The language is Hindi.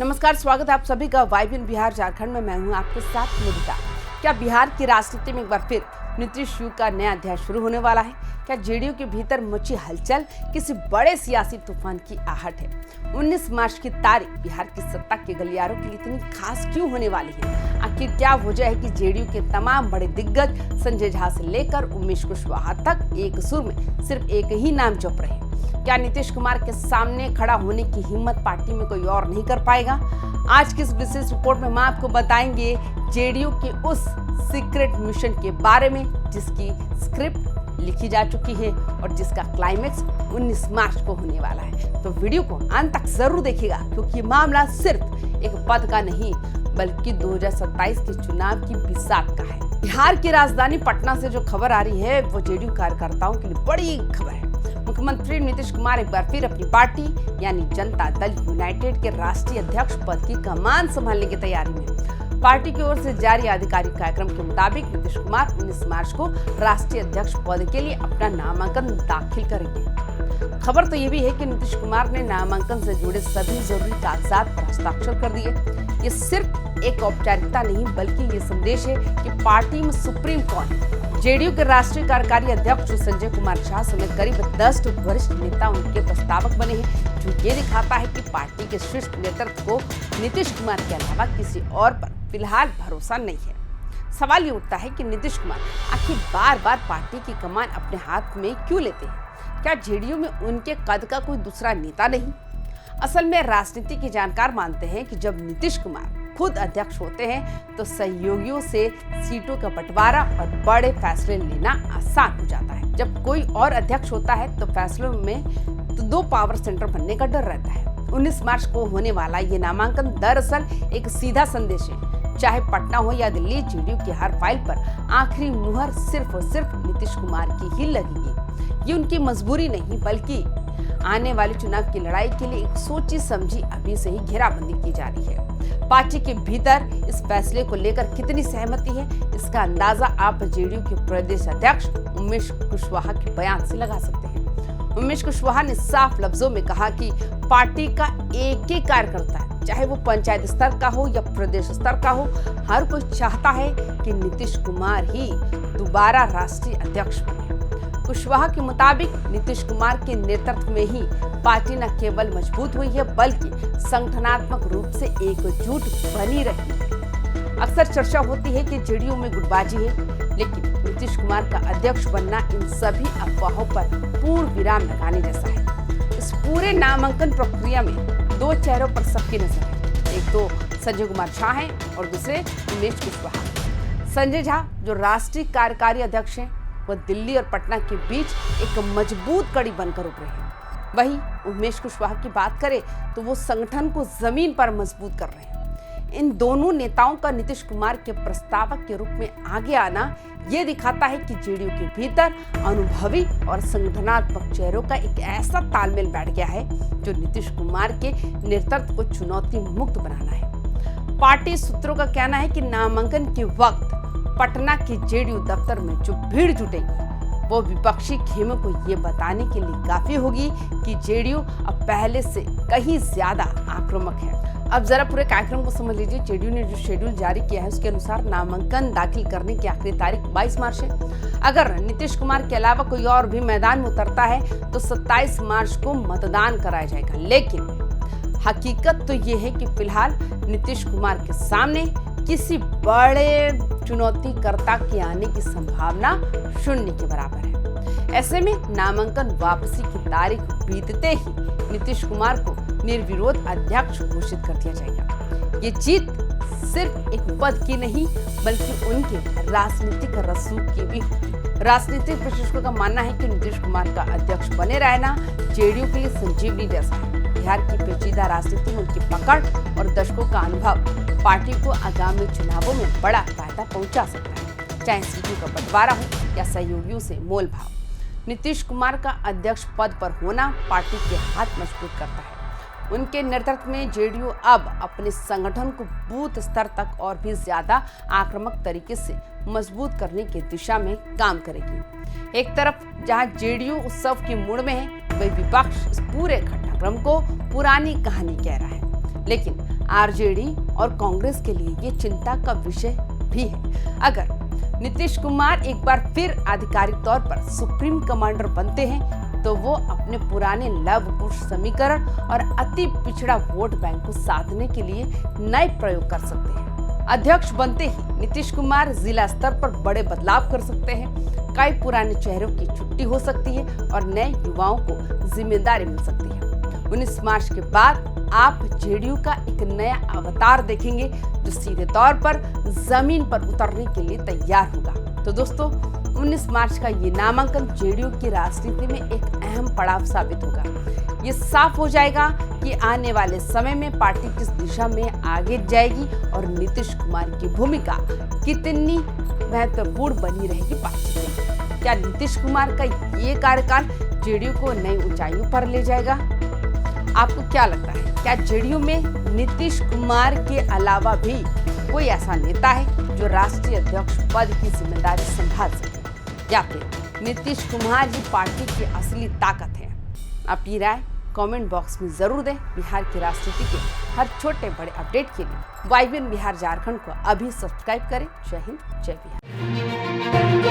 नमस्कार, स्वागत है आप सभी का वाइब्रेंट बिहार झारखंड में। मैं हूं आपके साथ मुदिता। क्या बिहार की राजनीति में एक बार फिर नीतीश युग का नया अध्याय शुरू होने वाला है? क्या जेडीयू के भीतर मची हलचल किसी बड़े सियासी तूफान की आहट है? 19 मार्च की तारीख बिहार की सत्ता के गलियारों के लिए इतनी खास क्यों होने वाली है? आखिर क्या वजह है कि जेडीयू के तमाम बड़े दिग्गज संजय झा से लेकर उमेश कुशवाहा तक एक सुर में सिर्फ एक ही नाम जप रहे हैं? क्या नीतीश कुमार के सामने खड़ा होने की हिम्मत पार्टी में कोई और नहीं कर पाएगा? आज की इस विशेष रिपोर्ट में हम आपको बताएंगे जेडीयू के उस सीक्रेट मिशन के बारे में जिसकी स्क्रिप्ट लिखी जा चुकी है और जिसका क्लाइमेक्स 19 मार्च को होने वाला है। तो वीडियो को अंत तक जरूर देखिएगा, क्योंकि मामला सिर्फ एक पद का नहीं बल्कि 2027 के चुनाव की बिसात का है। बिहार की राजधानी पटना से जो खबर आ रही है वो जेडीयू कार्यकर्ताओं के लिए बड़ी खबर है। मुख्यमंत्री नीतीश कुमार एक बार फिर अपनी पार्टी यानी जनता दल यूनाइटेड के राष्ट्रीय अध्यक्ष पद की कमान संभालने की तैयारी में। पार्टी की ओर से जारी आधिकारिक कार्यक्रम के मुताबिक नीतीश कुमार 19 मार्च को राष्ट्रीय अध्यक्ष पद के लिए अपना नामांकन दाखिल करेंगे। खबर तो ये भी है कि नीतीश कुमार ने नामांकन से जुड़े सभी जरूरी कागजात पर हस्ताक्षर कर दिए। ये सिर्फ एक औपचारिकता नहीं बल्कि ये संदेश है कि पार्टी में सुप्रीम कौन है। जेडीयू के राष्ट्रीय कार्यकारी अध्यक्ष संजय कुमार झा समेत करीब 10 वरिष्ठ नेता उनके प्रस्तावक बने हैं, जो ये दिखाता है कि पार्टी के शीर्ष नेतृत्व को नीतीश कुमार के अलावा किसी और पर फिलहाल भरोसा नहीं है। सवाल ये उठता है कि नीतीश कुमार आखिर बार बार पार्टी की कमान अपने हाथ में क्यों लेते हैं? क्या जेडीयू में उनके कद का कोई दूसरा नेता नहीं? असल में राजनीति के जानकार मानते हैं कि जब नीतीश कुमार खुद अध्यक्ष होते हैं तो सहयोगियों से सीटों का बंटवारा और बड़े फैसले लेना आसान हो जाता है। जब कोई और अध्यक्ष होता है तो फैसलों में तो 2 पावर सेंटर बनने का डर रहता है। 19 मार्च को होने वाला ये नामांकन दरअसल एक सीधा संदेश है। चाहे पटना हो या दिल्ली, जेडीयू की हर फाइल पर आखिरी मुहर सिर्फ और सिर्फ नीतीश कुमार की ही लगेगी। ये उनकी मजबूरी नहीं बल्कि आने वाले चुनाव की लड़ाई के लिए एक सोची समझी अभी से ही घेराबंदी की जा रही है। पार्टी के भीतर इस फैसले को लेकर कितनी सहमति है, इसका अंदाजा आप जेडीयू के प्रदेश अध्यक्ष उमेश कुशवाहा के बयान से लगा सकते हैं। उमेश कुशवाहा ने साफ लफ्जों में कहा कि पार्टी का एक ही कार्यकर्ता है, चाहे वो पंचायत स्तर का हो या प्रदेश स्तर का हो, हर कोई चाहता है कि नीतीश कुमार ही दोबारा राष्ट्रीय अध्यक्ष बने। कुशवाहा के मुताबिक नीतीश कुमार के नेतृत्व में ही पार्टी न केवल मजबूत हुई है बल्कि संगठनात्मक रूप से एकजुट बनी रही है। अक्सर चर्चा होती है कि जेडीयू में गुटबाजी है, लेकिन नीतीश कुमार का अध्यक्ष बनना इन सभी अफवाहों पर पूर्ण विराम लगाने जैसा है। इस पूरे नामांकन प्रक्रिया में 2 चेहरों पर सबकी नजर है। एक तो संजय कुमार झा हैं और दूसरे उमेश कुशवाहा। संजय झा जो राष्ट्रीय कार्यकारी अध्यक्ष हैं, वह दिल्ली और पटना के बीच एक मजबूत कड़ी बनकर उभरे हैं। वहीं उमेश कुशवाहा की बात करें तो वो संगठन को जमीन पर मजबूत कर रहे हैं। इन दोनों नेताओं का नीतीश कुमार के प्रस्तावक के रूप में आगे आना ये दिखाता है कि जेडीयू के भीतर अनुभवी और संगठनात्मक चेहरों का एक ऐसा तालमेल बैठ गया है जो नीतीश कुमार के नेतृत्व को चुनौती मुक्त बनाना है। पार्टी सूत्रों का कहना है कि नामांकन के वक्त पटना के जेडीयू दफ्तर में जो भीड़ जुटेगी वो विपक्षी खेमों को ये बताने के लिए काफी होगी कि जेडीयू अब पहले से कहीं ज्यादा आक्रामक है। अब जरा पूरे कार्यक्रम को समझ लीजिए। जेडीयू ने जो शेड्यूल जारी किया है उसके अनुसार नामांकन दाखिल करने की आखिरी तारीख 22 मार्च है। अगर नीतीश कुमार के अलावा कोई और भी मैदान में उतरता है तो 27 मार्च को मतदान कराया जाएगा। लेकिन हकीकत तो ये है कि फिलहाल नीतीश कुमार के सामने किसी बड़े चुनौतीकर्ता के आने की संभावना शून्य के बराबर है। ऐसे में नामांकन वापसी की तारीख बीतते ही नीतीश कुमार को निर्विरोध अध्यक्ष घोषित कर दिया जाएगा। ये जीत सिर्फ एक पद की नहीं बल्कि उनके राजनीतिक रसूख की भी होगी। राजनीतिक विशेषज्ञों का मानना है कि नीतीश कुमार का अध्यक्ष बने रहना जेडीयू के लिए संजीवनी जैसा है। बिहार की पेचीदा राजनीति में उनकी पकड़ और दशकों का अनुभव पार्टी को आगामी चुनावों में बड़ा फायदा पहुंचा सकता है, चाहे सीटों का बंटवारा हो या सहयोगियों से मोल भाव। नीतीश कुमार का अध्यक्ष पद पर होना पार्टी के हाथ मजबूत करता है। उनके नेतृत्व में जेडीयू अब अपने संगठन को बूथ स्तर तक और भी ज्यादा आक्रामक तरीके से मजबूत करने की दिशा में काम करेगी। एक तरफ जहां जेडीयू उत्सव की मूड में है, वही विपक्ष इस पूरे घटनाक्रम को पुरानी कहानी कह रहा है। लेकिन आरजेडी और कांग्रेस के लिए ये चिंता का विषय भी है। अगर नीतीश कुमार एक बार फिर आधिकारिक तौर पर सुप्रीम कमांडर बनते हैं तो वो अपने पुराने लव कुश समीकरण और अति पिछड़ा वोट बैंक को साधने के लिए नए प्रयोग कर सकते हैं। अध्यक्ष बनते ही नीतीश कुमार जिला स्तर पर बड़े बदलाव कर सकते हैं। कई पुराने चेहरों की छुट्टी हो सकती है और नए युवाओं को जिम्मेदारी मिल सकती है। 19 मार्च के बाद आप जेडीयू का एक नया अवतार देखेंगे जो सीधे तौर पर जमीन पर उतरने के लिए तैयार होगा। तो दोस्तों, 19 मार्च का ये नामांकन जेडीयू की राजनीति में एक अहम पड़ाव साबित होगा। ये साफ हो जाएगा कि आने वाले समय में पार्टी किस दिशा में आगे जाएगी और नीतीश कुमार की भूमिका कितनी महत्वपूर्ण बनी रहेगी पार्टी में। क्या नीतीश कुमार का ये कार्यकाल जेडीयू को नई ऊंचाइयों पर ले जाएगा? आपको क्या लगता है, क्या जेडीयू में नीतीश कुमार के अलावा भी कोई ऐसा नेता है जो राष्ट्रीय अध्यक्ष पद की जिम्मेदारी संभाल सके, या फिर नीतीश कुमार ही पार्टी की असली ताकत है? अपनी राय कमेंट बॉक्स में जरूर दें। बिहार की राजनीति के हर छोटे बड़े अपडेट के लिए YBN बिहार झारखंड को अभी सब्सक्राइब करें। जय हिंद, जय बिहार।